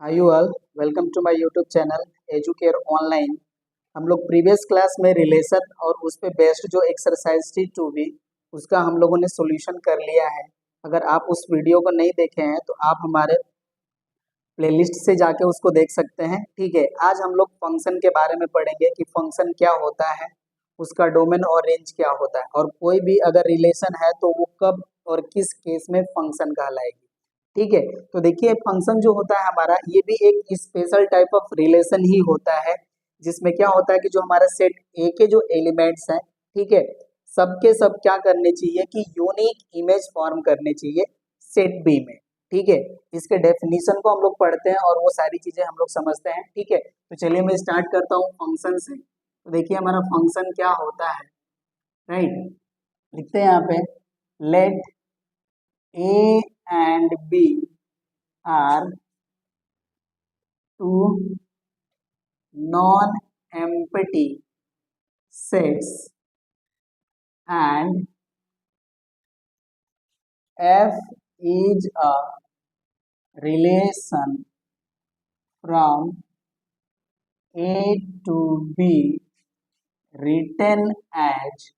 Hi you all, welcome to my YouTube channel Educare online. हम लोग previous class में relation और उस पे बेस्ड जो एक्सरसाइज थी 2B उसका हम लोगों ने सॉल्यूशन कर लिया है। अगर आप उस वीडियो को नहीं देखे हैं तो आप हमारे प्लेलिस्ट से जाके उसको देख सकते हैं। ठीक है, आज हम लोग फंक्शन के बारे में पढ़ेंगे कि फंक्शन क्या होता है, उसका डोमेन और रेंज क्या होता है, और कोई भी अगर रिलेशन है तो वो कब और किस केस में फंक्शन कहलाएगी। ठीक है, तो देखिए फंक्शन जो होता है हमारा, ये भी एक स्पेशल टाइप ऑफ रिलेशन ही होता है, जिसमें क्या होता है कि जो हमारा सेट ए के जो एलिमेंट्स हैं, ठीक है, सबके सब क्या करने चाहिए कि यूनिक इमेज फॉर्म करने चाहिए सेट बी में। ठीक है, इसके डेफिनेशन को हम लोग पढ़ते हैं और वो सारी चीजें हम लोग समझते हैं। ठीक है, तो चलिए मैं स्टार्ट करता हूँ फंक्शन से। तो देखिए हमारा फंक्शन क्या होता है, राइट। लिखते हैं यहाँ पे, let A and B are two non empty sets and F is a relation from A to B written as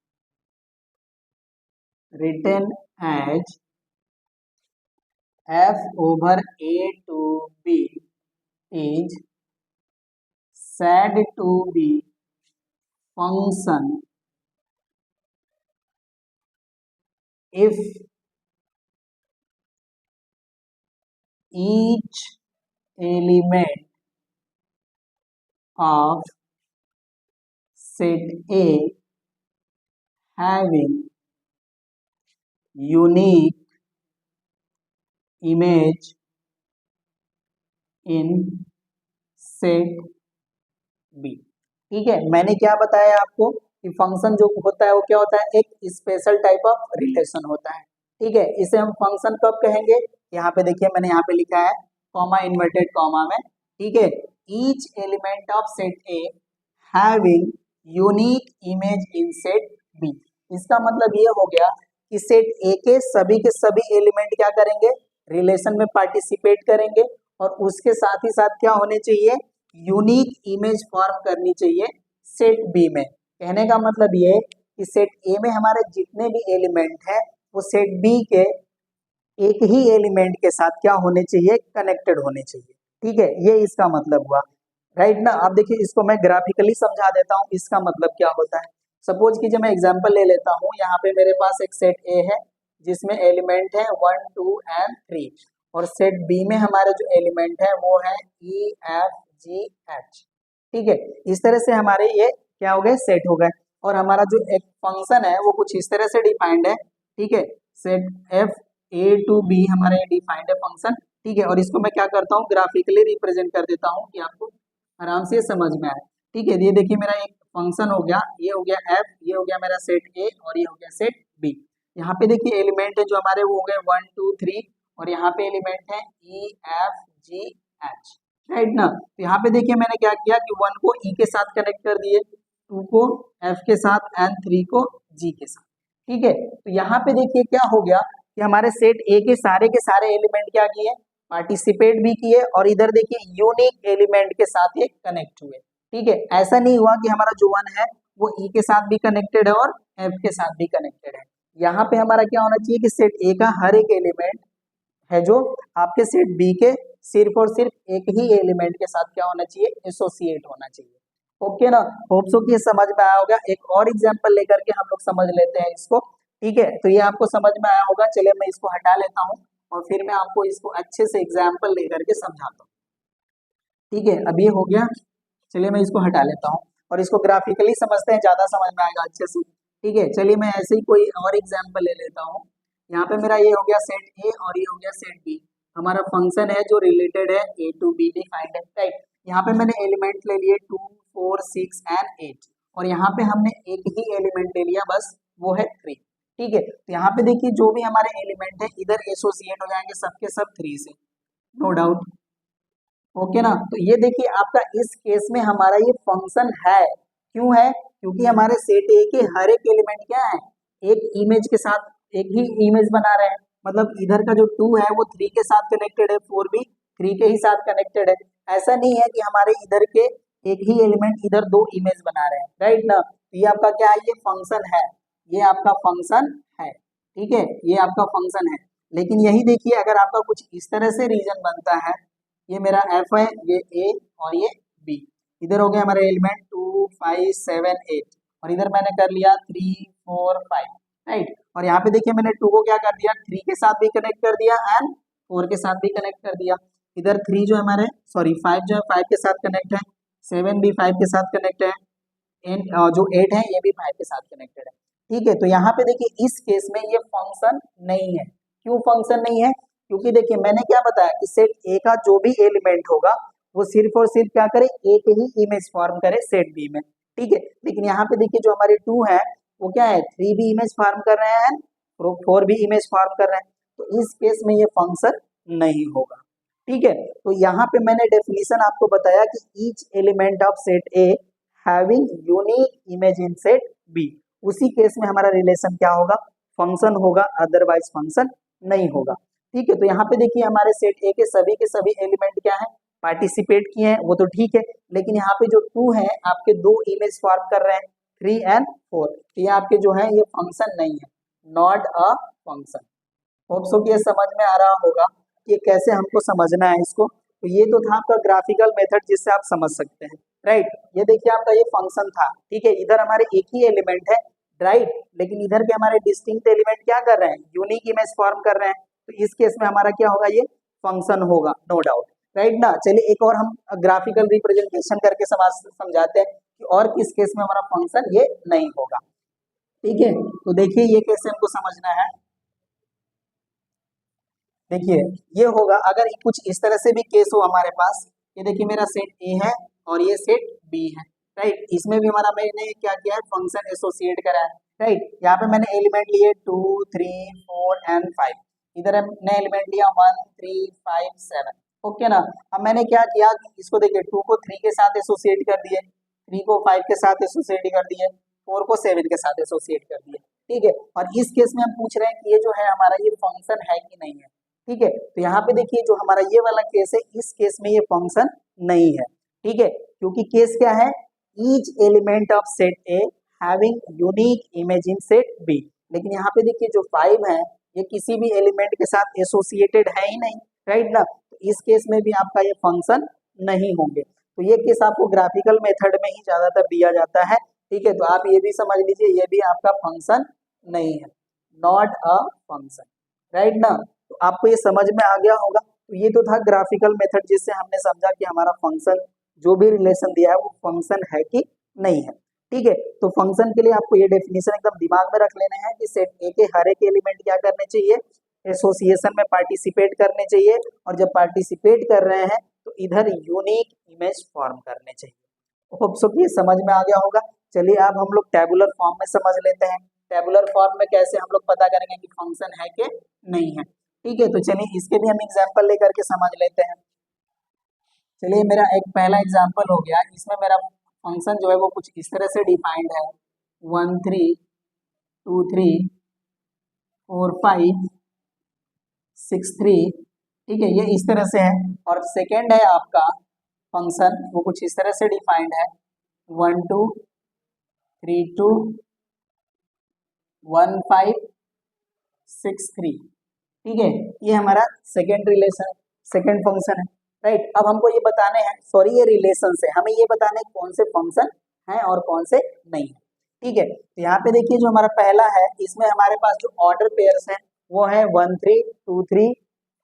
F over A to B is said to be function if each element of set A having unique image in set B। ठीक है, मैंने क्या बताया आपको कि function जो होता है वो क्या होता है, एक स्पेशल टाइप ऑफ रिलेशन होता है। ठीक है, इसे हम फंक्शन कब कहेंगे, यहाँ पे देखिए मैंने यहाँ पे लिखा है कॉमा इन्वर्टेड कॉमा में। ठीक है, each element of set A having unique image in set B. इसका मतलब ये हो गया कि सेट ए के सभी एलिमेंट क्या करेंगे, रिलेशन में पार्टिसिपेट करेंगे, और उसके साथ ही साथ क्या होने चाहिए, यूनिक इमेज फॉर्म करनी चाहिए सेट बी में। कहने का मतलब ये कि सेट ए में हमारे जितने भी एलिमेंट हैं वो सेट बी के एक ही एलिमेंट के साथ क्या होने चाहिए, कनेक्टेड होने चाहिए। ठीक है, ये इसका मतलब हुआ, राइट ना। अब देखिए इसको मैं ग्राफिकली समझा देता हूँ इसका मतलब क्या होता है। सपोज कीजिए मैं एग्जांपल ले लेता हूँ, यहाँ पे मेरे पास एक सेट ए है जिसमें एलिमेंट है 1 2 एंड 3, और सेट बी में हमारे जो एलिमेंट है वो है ई एफ जी एच। ठीक है, इस तरह से हमारे ये क्या हो गए, सेट हो गए। और हमारा जो एक फंक्शन है वो कुछ इस तरह से डिफाइंड है। ठीक है, set f A to B हमारे डिफाइंड है फंक्शन। ठीक है, और इसको मैं क्या करता हूँ, ग्राफिकली रिप्रेजेंट कर देता हूँ कि आपको आराम से समझ में आए। ठीक है, ये देखिए मेरा एक फंक्शन हो गया, ये हो गया एफ, ये हो गया मेरा सेट ए, और ये हो गया सेट बी। यहाँ पे देखिए एलिमेंट है जो हमारे वो हो गए 1 2 3, और यहाँ पे एलिमेंट है E F G H, right ना। तो यहाँ पे देखिए मैंने क्या किया कि 1 को ई के साथ कनेक्ट कर दिए, 2 को एफ के साथ, एंड 3 को जी के साथ। ठीक है, तो यहाँ पे देखिए क्या हो गया कि हमारे सेट ए के सारे एलिमेंट क्या किए, पार्टिसिपेट भी किए, और इधर देखिए यूनिक एलिमेंट के साथ ये कनेक्ट हुए। ठीक है, ऐसा नहीं हुआ कि हमारा जो 1 है वो ई के साथ भी कनेक्टेड है और एफ के साथ भी कनेक्टेड है। यहाँ पे हमारा क्या होना चाहिए कि सेट ए का हर एक एलिमेंट है जो आपके सेट बी के सिर्फ और सिर्फ एक ही एलिमेंट के साथ क्या होना चाहिए, एसोसिएट होना चाहिए। ओके ना, होप सो कि ये समझ में आया होगा। एक और एग्जांपल लेकर के हम लोग समझ लेते हैं इसको। ठीक है, तो ये आपको समझ में आया होगा। चलिए मैं इसको हटा लेता हूँ और फिर मैं आपको इसको अच्छे से एग्जाम्पल लेकर के समझाता हूँ। ठीक है, अब ये हो गया, चलिए मैं इसको हटा लेता हूँ और इसको ग्राफिकली समझते हैं, ज्यादा समझ में आएगा अच्छे से। ठीक है, चलिए मैं ऐसे ही कोई और एग्जाम्पल ले लेता हूँ। यहाँ पे मेरा ये हो गया सेट ए और ये हो गया सेट बी। हमारा फंक्शन है जो रिलेटेड है ए टू बी डिफाइंड है, राइट। यहाँ पे मैंने एलिमेंट ले लिए 2 4 6 एंड 8, और यहाँ पे हमने एक ही एलिमेंट ले लिया, बस वो है 3। ठीक है, तो यहाँ पे देखिए जो भी हमारे एलिमेंट है इधर एसोसिएट हो जाएंगे सबके सब 3 से, नो डाउट। ओके ना, तो ये देखिए आपका इस केस में हमारा ये फंक्शन है। क्यों है, क्योंकि हमारे सेट ए के हर एक एलिमेंट क्या है, एक इमेज के साथ एक ही इमेज बना रहे हैं। मतलब इधर का जो 2 है वो 3 के साथ कनेक्टेड है, 4 भी 3 के ही साथ कनेक्टेड है। ऐसा नहीं है कि हमारे इधर के एक ही एलिमेंट इधर दो इमेज बना रहे हैं, राइट ना। ये आपका क्या है, ये फंक्शन है, ये आपका फंक्शन है, ठीक है, ये आपका फंक्शन है। लेकिन यही देखिए, अगर आपका कुछ इस तरह से रीजन बनता है, ये मेरा एफ है, ये ए और ये बी, इधर हो गया हमारे एलिमेंट 2 5 7 8 और इधर मैंने कर लिया 3 4 5, राइट। और यहाँ पे देखिए मैंने 2 को क्या कर दिया, 3 के साथ भी कनेक्ट कर दिया एंड 4 के साथ भी कनेक्ट कर दिया। इधर 3 जो है हमारे, सॉरी 5 जो है 5 के साथ कनेक्ट है, 7 भी 5 के साथ कनेक्ट है, एंड जो 8 है ये भी 5 के साथ कनेक्टेड है, ठीक है। तो यहाँ पे देखिए इस केस में ये फंक्शन नहीं है। क्यों फंक्शन नहीं है? क्योंकि देखिए मैंने क्या बताया कि सेट ए का जो भी एलिमेंट होगा वो सिर्फ और सिर्फ क्या करे, ए के ही इमेज फॉर्म करे सेट बी में, ठीक है। लेकिन यहाँ पे देखिए जो हमारे 2 है वो क्या है, 3 भी इमेज फॉर्म कर रहे हैं, 4 भी इमेज फॉर्म कर रहे हैं, तो इस केस में ये फंक्शन नहीं होगा, ठीक है। तो यहाँ पे मैंने डेफिनेशन आपको बताया कि each element of set A having unique image in set B, उसी केस में हमारा रिलेशन क्या होगा, फंक्शन होगा, अदरवाइज फंक्शन नहीं होगा, ठीक है। तो यहाँ पे देखिए हमारे सेट ए के सभी एलिमेंट क्या है, पार्टिसिपेट किए हैं, वो तो ठीक है। लेकिन यहाँ पे जो 2 है आपके दो इमेज फॉर्म कर रहे हैं, 3 एंड 4, तो ये आपके जो है ये फंक्शन नहीं है, not a function. Hope so कि ये समझ में आ रहा होगा कि कैसे हमको समझना है इसको। तो ये तो था आपका ग्राफिकल मेथड जिससे आप समझ सकते हैं, राइट। ये देखिए आपका ये फंक्शन था, ठीक है, इधर हमारे एक ही एलिमेंट है, राइट, लेकिन इधर के हमारे डिस्टिंक्ट एलिमेंट क्या कर रहे हैं, यूनिक इमेज फॉर्म कर रहे हैं, तो इस केस में हमारा क्या होगा, ये फंक्शन होगा, नो डाउट, राइट ना। चलिए एक और हम ग्राफिकल रिप्रेजेंटेशन करके समझाते हैं कि और किस केस में हमारा फंक्शन ये नहीं होगा, ठीक है। तो देखिए ये कैसे हमको समझना है, देखिए ये होगा अगर कुछ इस तरह से भी केस हो हमारे पास, ये देखिए मेरा सेट ए है और ये सेट बी है, राइट, इसमें भी हमारा मैंने क्या किया है, फंक्शन एसोसिएट करा है, राइट। यहाँ पे मैंने एलिमेंट लिए 2 3 4 एंड 5, इधर हमने एलिमेंट लिया 1 3 5 7, ओके ना। अब मैंने क्या किया, इसको देखिए 2 को 3 के साथ एसोसिएट कर दिए, 3 को 5 के साथ एसोसिएट कर दिए, 4 को 7 के साथ एसोसिएट कर दिए, ठीक है। और इस केस में हम पूछ रहे हैं कि ये जो है हमारा ये फंक्शन है कि नहीं है, ठीक है। तो यहाँ पे देखिए जो हमारा ये वाला केस है, इस केस में ये फंक्शन नहीं है, ठीक है, क्योंकि केस क्या है, each element of set A having unique image in set B. लेकिन यहाँ पे देखिए जो 5 है ये किसी भी एलिमेंट के साथ एसोसिएटेड है ही नहीं, राइट ना। तो इस केस में भी आपका ये फंक्शन नहीं होंगे। तो ये केस आपको ग्राफिकल मेथड में ही ज्यादातर दिया जाता है, ठीक है। तो आप ये भी समझ लीजिए ये भी आपका फंक्शन नहीं है, नॉट अ फंक्शन, राइट ना। तो आपको ये समझ में आ गया होगा। तो ये तो था ग्राफिकल मेथड जिससे हमने समझा कि हमारा फंक्शन जो भी रिलेशन दिया है वो फंक्शन है कि नहीं है, ठीक है। तो फंक्शन के लिए आपको ये डेफिनेशन एकदम दिमाग में रख लेना है कि सेट ए के हर एक एलिमेंट क्या करने चाहिए, एसोसिएशन में पार्टिसिपेट करने चाहिए, और जब पार्टिसिपेट कर रहे हैं तो इधर यूनिक इमेज फॉर्म करने चाहिए। होप सो कि समझ में आ गया होगा। चलिए अब हम लोग टेबुलर फॉर्म में समझ लेते हैं, टेबुलर फॉर्म में कैसे हम लोग पता करेंगे कि फंक्शन है कि नहीं है, ठीक है। तो चलिए इसके भी हम एग्जाम्पल लेकर के समझ लेते हैं। चलिए मेरा एक पहला एग्जाम्पल हो गया, इसमें मेरा फंक्शन जो है वो कुछ इस तरह से डिफाइंड है, 1 3 2 3 4 5 6 3, ठीक है, ये इस तरह से है। और सेकेंड है आपका फंक्शन, वो कुछ इस तरह से डिफाइंड है, 1 2 3 2 1 5 6 3, ठीक है, ये हमारा सेकेंड रिलेशन, सेकेंड फंक्शन है, राइट। अब हमको ये बताने हैं, सॉरी ये रिलेशन है, हमें ये बताने हैं कौन से फंक्शन हैं और कौन से नहीं है, ठीक है। तो यहाँ पे देखिए जो हमारा पहला है, इसमें हमारे पास जो ऑर्डर पेयर्स हैं वो है 1 3 2 3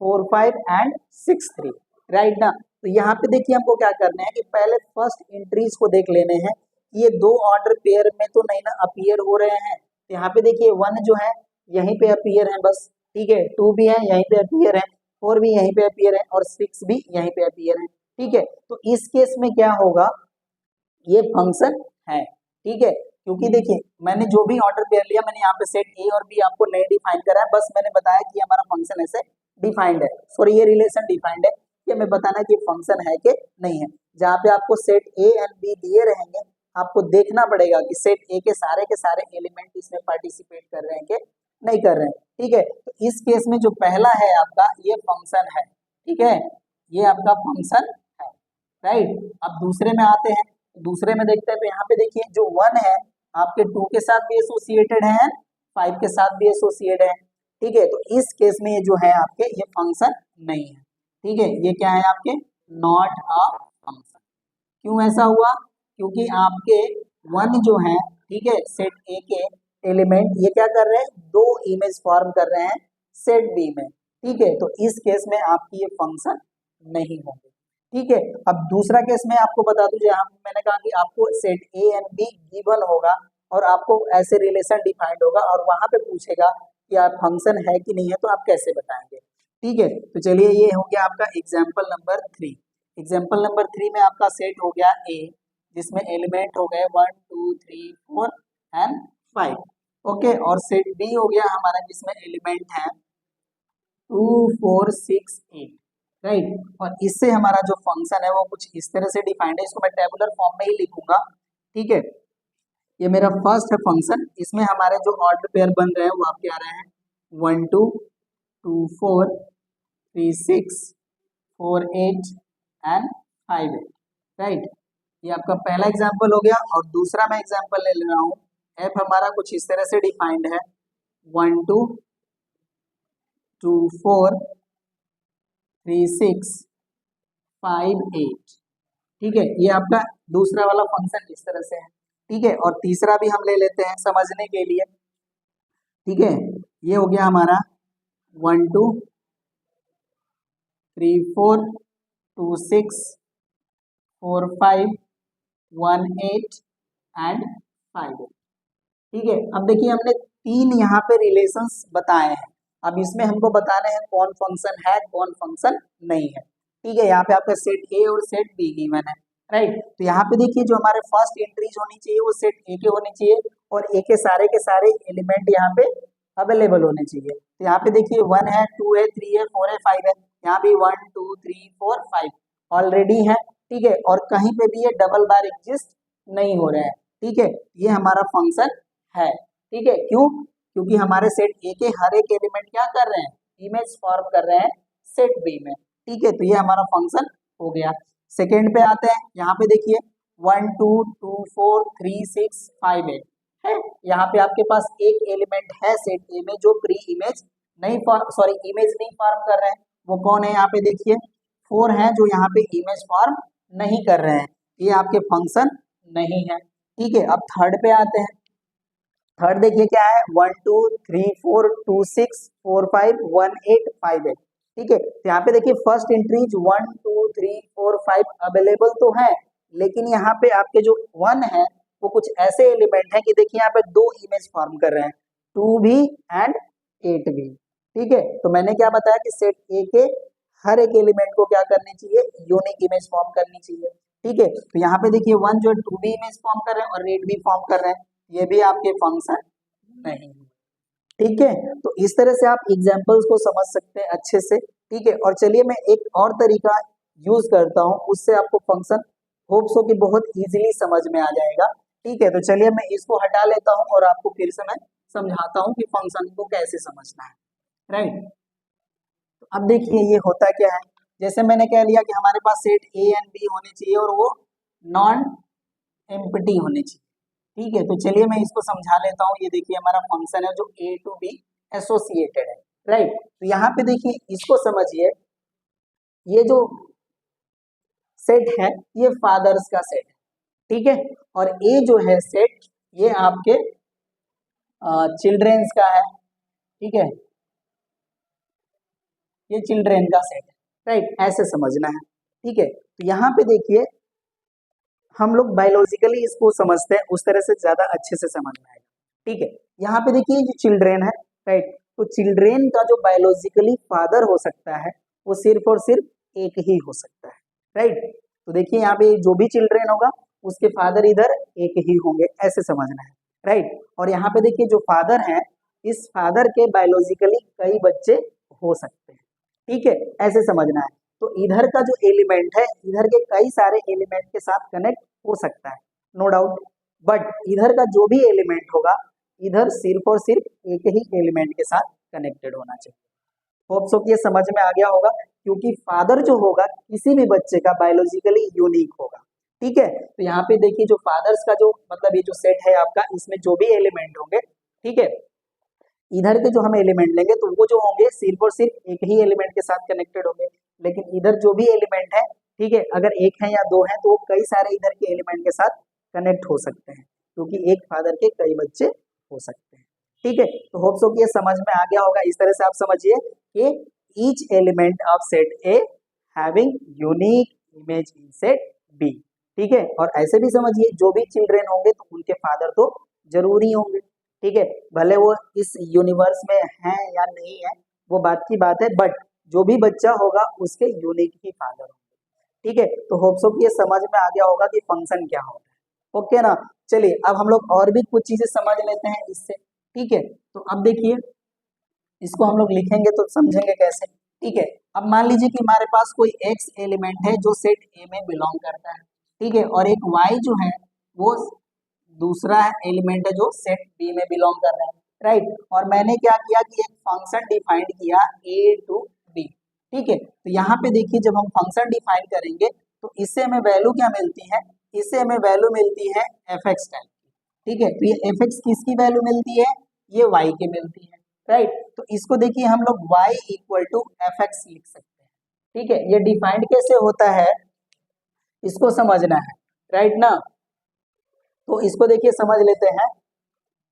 4 5 एंड 6 3, राइट ना। तो यहाँ पे देखिए हमको क्या करना है कि पहले फर्स्ट एंट्रीज को देख लेने हैं, ये दो ऑर्डर पेयर में तो नहीं ना अपीयर हो रहे हैं। तो यहाँ पे देखिए 1 जो है यहीं पे अपीयर है बस, ठीक है, 2 भी है यहीं पे अपीयर है, 4 भी यहीं पे अपीयर है और 6 भी यहीं पे अपीयर है, ठीक है। तो इस केस में क्या होगा, ये फंक्शन है, ठीक है, क्योंकि देखिए मैंने जो भी ऑर्डर पेयर लिया मैंने यहाँ पे सेट ए और बी आपको नहीं डिफाइन करा है, बस मैंने बताया कि हमारा फंक्शन ऐसे डिफाइंड है, सॉरी ये रिलेशन डिफाइंड है, कि हमें बताना है कि फंक्शन है कि नहीं है। जहाँ पे आपको सेट ए एंड बी दिए रहेंगे आपको देखना पड़ेगा कि सेट ए के सारे एलिमेंट इसमें पार्टिसिपेट कर रहे हैं कि नहीं कर रहे हैं, ठीक है। तो इस केस में जो पहला है आपका ये फंक्शन है, ठीक है, ये आपका फंक्शन है, राइट। अब दूसरे में आते हैं, दूसरे में देखते हैं तो यहाँ पे देखिए जो 1 है आपके 2 के साथ भी एसोसिएटेड है, 5 के साथ भी एसोसिएटेड है, ठीक है। तो इस केस में ये जो है आपके ये फंक्शन नहीं है, ठीक है। ये क्या है आपके नॉट अ फंक्शन। क्यों ऐसा हुआ? क्योंकि आपके 1 जो है, ठीक है, सेट ए के एलिमेंट ये क्या कर रहे हैं, 2 इमेज फॉर्म कर रहे हैं सेट बी में, ठीक है। तो इस केस में आपकी ये फंक्शन नहीं होंगे, ठीक है। अब दूसरा केस में आपको बता दूं, जहाँ मैंने कहा कि आपको set A and be given होगा और आपको ऐसे रिलेशन डिफाइंड होगा और वहां पे पूछेगा कि आप फंक्शन है कि नहीं है, तो आप कैसे बताएंगे, ठीक है। तो चलिए ये हो गया आपका एग्जाम्पल नंबर 3। एग्जाम्पल नंबर 3 में आपका सेट हो गया ए, जिसमें एलिमेंट हो गए 1 2 3 4 एंड 5, ओके। और सेट बी हो गया हमारा, जिसमें एलिमेंट है 2 4 6 8, राइट। और इससे हमारा जो फंक्शन है वो कुछ इस तरह से डिफाइंड है, इसको मैं टेबुलर फॉर्म में ही लिखूंगा, ठीक है। ये मेरा फर्स्ट है फंक्शन, इसमें हमारे जो ऑर्डर पेयर बन रहे हैं वो आपके आ रहे हैं 1 2 2 4 3 6 4 8 एंड 5 8, राइट। ये आपका पहला एग्जाम्पल हो गया। और दूसरा मैं एग्जाम्पल ले ले रहा हूँ, एफ हमारा कुछ इस तरह से डिफाइंड है 1 2 2 4 3 6 5 8, ठीक है। ये आपका दूसरा वाला फंक्शन इस तरह से है, ठीक है। और तीसरा भी हम ले लेते हैं समझने के लिए, ठीक है। ये हो गया हमारा 1 2 3 4 2 6 4 5 1 8 एंड 5 8, ठीक है। अब देखिए हमने 3 यहाँ पे रिलेशंस बताए हैं, अब इसमें हमको बताने हैं कौन फंक्शन है कौन फंक्शन नहीं है, ठीक है। यहाँ पे आपका सेट ए और सेट बी गिवन है, राइट। तो यहाँ पे देखिए जो हमारे फर्स्ट एंट्रीज होनी चाहिए वो सेट ए के होनी चाहिए और ए के सारे एलिमेंट यहाँ पे अवेलेबल होने चाहिए। तो यहाँ पे देखिए 1 है 2 है 3 है 4 है 5 है, यहाँ भी 1 2 3 4 5 ऑलरेडी है, ठीक है। और कहीं पे भी ये डबल बार एग्जिस्ट नहीं हो रहा है, ठीक है। ये हमारा फंक्शन है, ठीक है। क्यों? क्योंकि हमारे सेट ए के हर एक एलिमेंट क्या कर रहे हैं, इमेज फॉर्म कर रहे हैं सेट बी में, ठीक है। तो ये हमारा फंक्शन हो गया। सेकेंड पे आते हैं, यहाँ पे देखिए 1 2 2 4 3 6 5 8 है, यहाँ पे आपके पास एक एलिमेंट है सेट ए में जो प्री इमेज नहीं इमेज नहीं फॉर्म कर रहे हैं, वो कौन है? यहाँ पे देखिए 4 है जो यहाँ पे इमेज फॉर्म नहीं कर रहे हैं, ये आपके फंक्शन नहीं है, ठीक है। अब थर्ड पे आते हैं, थर्ड देखिए क्या है 1 2 3 4 2 6 4 5 1 8 5 8, ठीक है। तो यहाँ पे देखिए फर्स्ट एंट्रीज 1 2 3 4 5 अवेलेबल तो है, लेकिन यहाँ पे आपके जो 1 है वो कुछ ऐसे एलिमेंट है कि देखिए यहाँ पे 2 इमेज फॉर्म कर रहे हैं, 2 भी एंड 8 भी, ठीक है। तो मैंने क्या बताया कि सेट ए के हर एक एलिमेंट को क्या करनी चाहिए, यूनिक इमेज फॉर्म करनी चाहिए, ठीक है। तो यहाँ पे देखिए 1 जो 2 भी इमेज फॉर्म कर रहे हैं और 8 भी फॉर्म कर रहे हैं, ये भी आपके फंक्शन नहीं, ठीक है। तो इस तरह से आप एग्जाम्पल्स को समझ सकते हैं अच्छे से, ठीक है। और चलिए मैं एक और तरीका यूज करता हूँ, उससे आपको फंक्शन होप सो कि बहुत इजीली समझ में आ जाएगा, ठीक है। तो चलिए मैं इसको हटा लेता हूँ और आपको फिर से मैं समझाता हूँ कि फंक्शन को कैसे समझना है, राइट। तो अब देखिए ये होता क्या है, जैसे मैंने कह लिया कि हमारे पास सेट ए एंड बी होने चाहिए और वो नॉन एम्प्टी होने चाहिए, ठीक है। तो चलिए मैं इसको समझा लेता हूँ। ये देखिए हमारा फंक्शन है जो ए टू बी एसोसिएटेड है, राइट। तो यहाँ पे देखिए इसको समझिए, ये जो सेट है ये फादर्स का सेट है, ठीक है। और ए जो है सेट ये आपके चिल्ड्रेंस का है, ठीक है, ये चिल्ड्रेन का सेट है, राइट। ऐसे समझना है, ठीक है। तो यहाँ पे देखिए हम लोग बायोलॉजिकली इसको समझते हैं, उस तरह से ज्यादा अच्छे से समझ में आएगा, ठीक है। यहाँ पे देखिए जो चिल्ड्रेन है, राइट। तो चिल्ड्रेन का जो बायोलॉजिकली फादर हो सकता है वो सिर्फ और सिर्फ एक ही हो सकता है, राइट। तो देखिए यहाँ पे जो भी चिल्ड्रेन होगा उसके फादर इधर एक ही होंगे, ऐसे समझना है, राइट। और यहाँ पे देखिए जो फादर है, इस फादर के बायोलॉजिकली कई बच्चे हो सकते हैं, ठीक है, ऐसे समझना है। तो इधर का जो एलिमेंट है इधर के कई सारे एलिमेंट के साथ कनेक्ट हो सकता है, नो डाउट, बट इधर का जो भी एलिमेंट होगा इधर सिर्फ और सिर्फ एक ही एलिमेंट के साथ कनेक्टेड होना चाहिए, होप सो कि ये समझ में आ गया होगा, क्योंकि फादर जो होगा किसी भी बच्चे का बायोलॉजिकली यूनिक होगा। ठीक है, तो यहाँ पे देखिए जो फादर्स का जो मतलब ये जो सेट है आपका, इसमें जो भी एलिमेंट होंगे, ठीक है, इधर के जो हम एलिमेंट लेंगे तो वो जो होंगे सिर्फ और सिर्फ एक ही एलिमेंट के साथ कनेक्टेड होंगे, लेकिन इधर जो भी एलिमेंट है, ठीक है, अगर एक है या दो है तो वो कई सारे इधर के एलिमेंट के साथ कनेक्ट हो सकते हैं, क्योंकि एक फादर के कई बच्चे हो सकते हैं। ठीक है, तो होप सो कि ये समझ में आ गया होगा। इस तरह से आप समझिए कि each element of set A having unique image in set B. ठीक है, और ऐसे भी समझिए जो भी चिल्ड्रेन होंगे तो उनके फादर तो जरूरी होंगे। ठीक है, भले वो इस यूनिवर्स में है या नहीं है वो बात की बात है, बट जो भी बच्चा होगा उसके यूनिक ही फादर होंगे। ठीक है, तो होप सो कि ये समझ में आ गया होगा कि फंक्शन क्या होता है। ओके ना, चलिए अब हम लोग और भी कुछ चीजें समझ लेते हैं इससे। ठीक है, तो अब देखिए इसको हम लोग लिखेंगे तो समझेंगे कैसे। ठीक है, अब मान लीजिए कि हमारे पास कोई एक्स एलिमेंट है जो सेट ए में बिलोंग करता है, ठीक है, और एक वाई जो है वो दूसरा एलिमेंट है जो सेट बी में बिलोंग कर रहा है, राइट। और मैंने क्या किया कि एक फंक्शन डिफाइन किया ए टू बी। ठीक है, तो यहाँ पे देखिए जब हम फंक्शन डिफाइन करेंगे तो इससे हमें वैल्यू क्या मिलती है, इससे हमें वैल्यू मिलती है एफ एक्स टाइप की। ठीक है, तो ये एफ एक्स किसकी वैल्यू मिलती है, ये वाई की मिलती है, राइट। तो इसको देखिए हम लोग y equal to f x लिख सकते हैं। ठीक है, ये डिफाइंड कैसे होता है इसको समझना है, राइट ना। तो इसको देखिए समझ लेते हैं,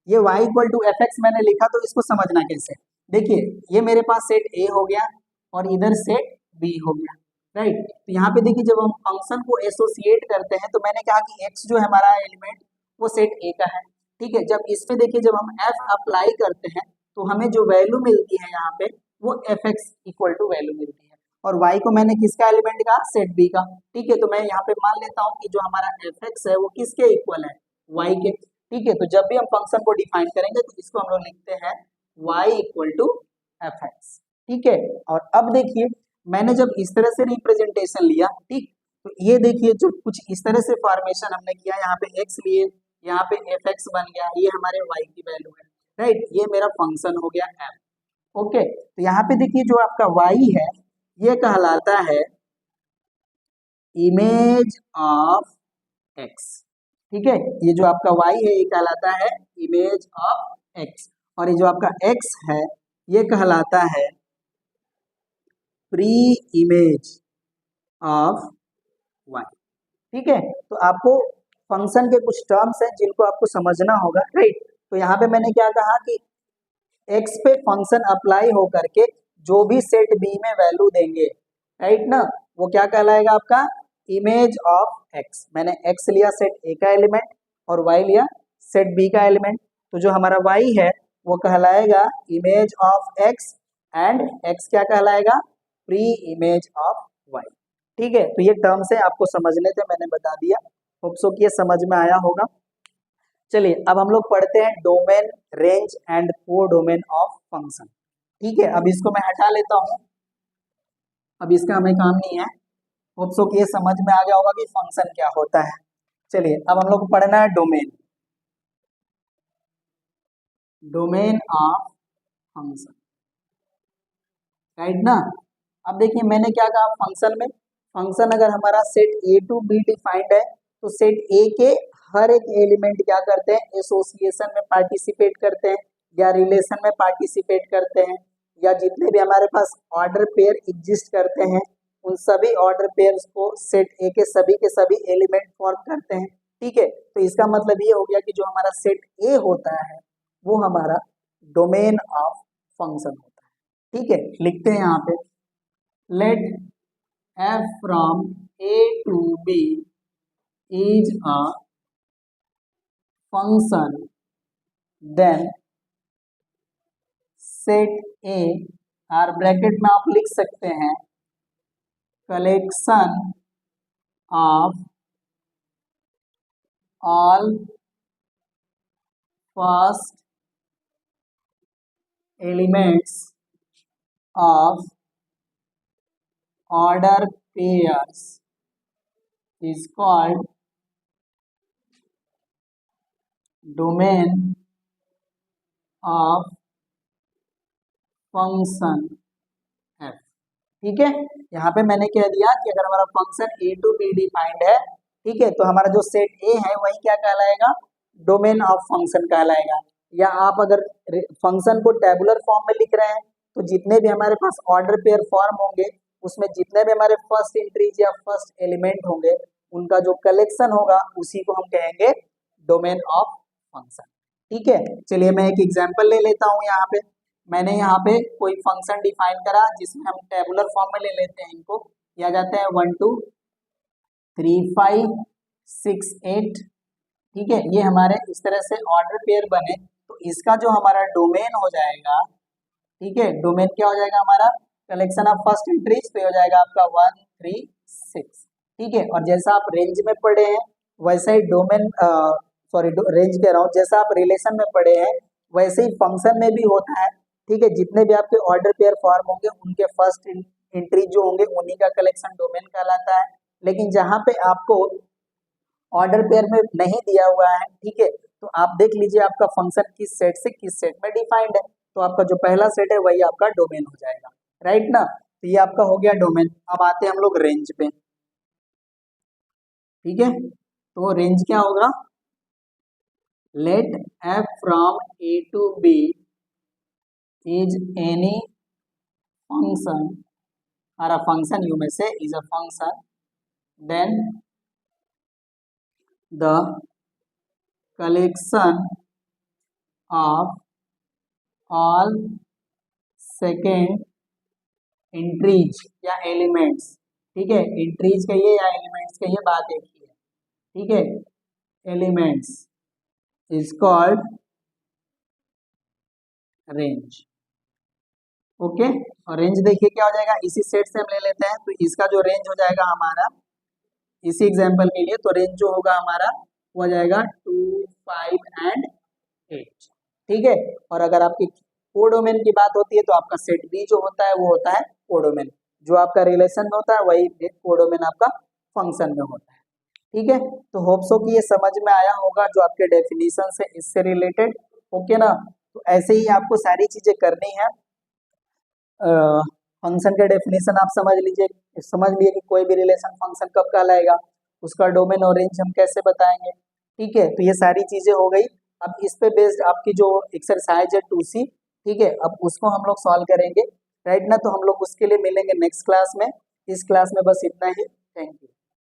ये y equal to f x मैंने लिखा तो इसको समझना कैसे। देखिए ये मेरे पास सेट ए हो गया और इधर सेट बी हो गया, राइट। तो यहाँ पे देखिए जब हम फंक्शन को एसोसिएट करते हैं तो मैंने कहा कि x जो है हमारा एलिमेंट वो सेट ए का है। ठीक है, जब इस पे देखिए जब हम f अप्लाई करते हैं तो हमें जो वैल्यू मिलती है यहाँ पे वो f x equal to value मिलती है, और y को मैंने किसका एलिमेंट कहा, सेट बी का। ठीक है, तो मैं यहाँ पे मान लेता हूँ कि जो हमारा एफ एक्स है वो किसके इक्वल है, y के। ठीक है, तो जब भी हम फंक्शन को डिफाइन करेंगे तो इसको हम लोग लिखते हैं y equal to f x. ठीक है, और अब देखिए मैंने जब इस तरह से रिप्रेजेंटेशन लिया, ठीक, तो ये देखिए जो कुछ इस तरह से फॉर्मेशन हमने किया, यहाँ पे x लिए, यहाँ पे एफ एक्स बन गया, ये हमारे y की वैल्यू है, राइट, ये मेरा फंक्शन हो गया f। ओके, तो यहाँ पे देखिए जो आपका y है ये कहलाता है इमेज ऑफ x। ठीक है, ये जो आपका y है ये कहलाता है इमेज ऑफ x, और ये जो आपका x है ये कहलाता है प्री इमेज ऑफ y। ठीक है, तो आपको फंक्शन के कुछ टर्म्स हैं जिनको आपको समझना होगा, राइट। तो यहाँ पे मैंने क्या कहा कि x पे फंक्शन अप्लाई हो करके जो भी सेट b में वैल्यू देंगे, राइट ना, वो क्या कहलाएगा आपका इमेज ऑफ x। मैंने x लिया सेट a का एलिमेंट और y लिया सेट b का एलिमेंट, तो जो हमारा y है वो कहलाएगा image of x and x क्या कहलाएगा प्री इमेज ऑफ y। ठीक है, तो ये टर्म्स है आपको समझने थे, मैंने बता दिया, होप सो कि ये समझ में आया होगा। चलिए अब हम लोग पढ़ते हैं डोमेन, रेंज एंड को डोमेन ऑफ फंक्शन। ठीक है, अब इसको मैं हटा लेता हूं, अब इसका हमें काम नहीं है। होप सो कि ये समझ में आ गया होगा कि फंक्शन क्या होता है। चलिए अब हम लोग को पढ़ना है domain, domain of function, right ना। अब देखिए मैंने क्या कहा फंक्शन में, फंक्शन अगर हमारा set A to B defined है तो सेट ए के हर एक एलिमेंट क्या करते हैं, एसोसिएशन में पार्टिसिपेट करते हैं या रिलेशन में पार्टिसिपेट करते हैं, या जितने भी हमारे पास ऑर्डर पेयर एग्जिस्ट करते हैं उन सभी ऑर्डर पेयर्स को सेट ए के सभी एलिमेंट फॉर्म करते हैं। ठीक है, तो इसका मतलब ये हो गया कि जो हमारा सेट ए होता है वो हमारा डोमेन ऑफ फंक्शन होता है। ठीक है, लिखते हैं यहाँ पे late f from a to b is a function, then set a, और ब्रैकेट में आप लिख सकते हैं collection of all first elements of order pairs is called domain of function। ठीक है, यहाँ पे मैंने कह दिया कि अगर हमारा function A to B defined है, ठीक है, तो हमारा जो सेट ए है वही क्या कहलाएगा, डोमेन ऑफ फंक्शन कहलाएगा। या आप अगर फंक्शन को टेबुलर फॉर्म में लिख रहे हैं तो जितने भी हमारे पास ऑर्डर पेयर फॉर्म होंगे उसमें जितने भी हमारे फर्स्ट एंट्रीज या फर्स्ट एलिमेंट होंगे उनका जो कलेक्शन होगा उसी को हम कहेंगे डोमेन ऑफ फंक्शन। ठीक है, चलिए मैं एक एग्जांपल ले लेता हूँ। यहाँ पे मैंने यहाँ पे कोई फंक्शन डिफाइन करा जिसमें हम टेबुलर फॉर्म में ले लेते हैं, इनको किया जाता है 1 2 3 5 6 8। ठीक है, ये हमारे इस तरह से ऑर्डर पेयर बने तो इसका जो हमारा डोमेन हो जाएगा, ठीक है, डोमेन क्या हो जाएगा हमारा, कलेक्शन ऑफ फर्स्ट एंट्रीज पे हो जाएगा आपका 1 3 6। ठीक है, और जैसा आप रेंज में पढ़े हैं वैसा ही डोमेन सॉरी रेंज कह रहा हूँ, जैसा आप रिलेशन में पढ़े हैं वैसे ही फंक्शन में भी होता है। ठीक है, जितने भी आपके ऑर्डर पेयर फॉर्म होंगे उनके फर्स्ट एंट्री जो होंगे उन्हीं का कलेक्शन डोमेन कहलाता है। लेकिन जहाँ पे आपको ऑर्डर पेयर में नहीं दिया हुआ है, ठीक है, तो आप देख लीजिए आपका फंक्शन किस सेट से किस सेट में डिफाइंड है, तो आपका जो पहला सेट है वही आपका डोमेन हो जाएगा, राइट ना। तो ये आपका हो गया डोमेन। अब आते हैं हम लोग रेंज पे। ठीक है, तो रेंज क्या होगा, let f from a to b is any function or a function, you may say is a function, then the collection of all second entries या एलिमेंट्स। ठीक है, एंट्रीज कहिए या एलिमेंट्स कहिए, बात एक ही है। ठीक है, elements is called range. Okay, और रेंज देखिए क्या हो जाएगा, इसी सेट से हम ले लेते हैं तो इसका जो रेंज हो जाएगा हमारा, इसी एग्जांपल के लिए, तो रेंज जो होगा हमारा वो हो जाएगा 2 5 एंड 8। ठीक है, और अगर आपकी कोडोमेन की बात होती है तो आपका सेट बी जो होता है वो होता है कोडोमेन, जो आपका रिलेशन में होता है वही कोडोमेन आपका फंक्शन में होता है। ठीक है, तो होप सो कि ये समझ में आया होगा जो आपके डेफिनेशन से इससे रिलेटेड। ओके ना, तो ऐसे ही आपको सारी चीजें करनी है। फंक्शन के डेफिनेशन आप समझ लीजिए, समझ लिए कि कोई भी रिलेशन फंक्शन कब कहलाएगा, उसका डोमेन और रेंज हम कैसे बताएंगे। ठीक है, तो ये सारी चीजें हो गई। अब इस पे बेस्ड आपकी जो एक्सरसाइज है 2C, ठीक है, अब उसको हम लोग सॉल्व करेंगे, राइट ना। तो हम लोग उसके लिए मिलेंगे नेक्स्ट क्लास में। इस क्लास में बस इतना ही। Thank you.